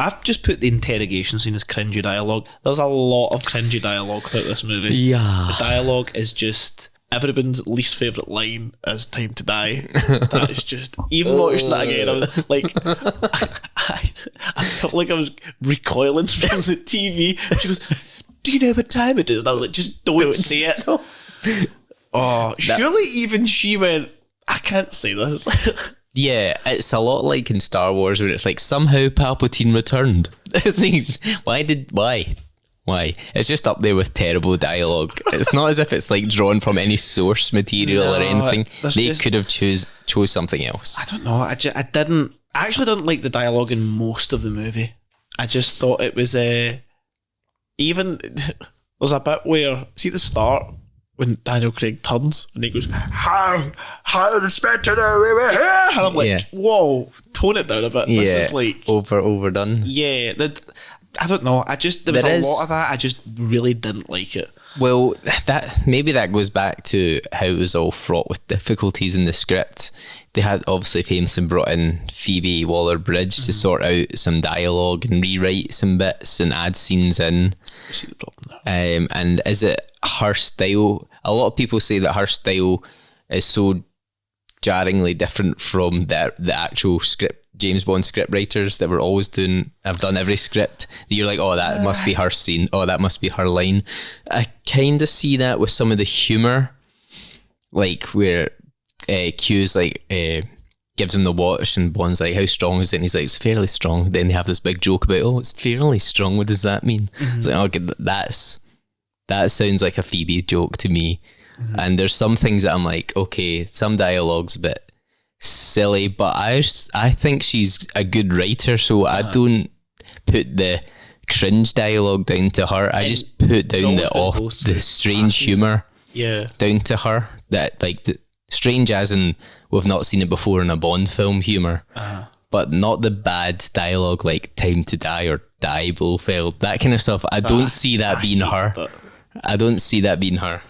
I've just put the interrogation scene as cringy dialogue. There's a lot of cringy dialogue throughout this movie. Yeah. The dialogue is just... Everyone's least favourite line is "time to die." That is just... Even watching that again, I was like... I felt like I was recoiling from the TV. She goes, "Do you know what time it is?" And I was like, just don't say it. Surely even she went, "I can't say this." Yeah, it's a lot like in Star Wars where it's like, somehow Palpatine returned. Why? It's just up there with terrible dialogue. It's not as if it's like drawn from any source material or anything. They could have chose something else. I don't know. I actually didn't like the dialogue in most of the movie. I just thought it was even there's a bit where, see the start when Daniel Craig turns and he goes, how respect to the here, and I'm like, whoa, tone it down a bit. This is like overdone. Yeah, I don't know. There was a lot of that. I just really didn't like it. Well, that goes back to how it was all fraught with difficulties in the script. They had obviously famously brought in Phoebe Waller-Bridge to sort out some dialogue and rewrite some bits and add scenes in. I see the problem there. And is it her style? A lot of people say that her style is so jarringly different from the actual script, James Bond script writers that were always have done every script, that you're like, oh, that must be her scene, oh, that must be her line. I kind of see that with some of the humour, like where Q's like gives him the watch and Bond's like, how strong is it? And he's like, it's fairly strong. Then they have this big joke about, oh, it's fairly strong, what does that mean? It's like, okay, that sounds like a Phoebe joke to me. And there's some things that I'm like, okay, some dialogue's a bit silly, but I think she's a good writer, so I don't put the cringe dialogue down to her. I just put down the strange humour down to her. That like the strange as in we've not seen it before in a Bond film humour, but not the bad dialogue like "time to die" or "die Blofeld," that kind of stuff. I don't see that being her. I don't see that being her.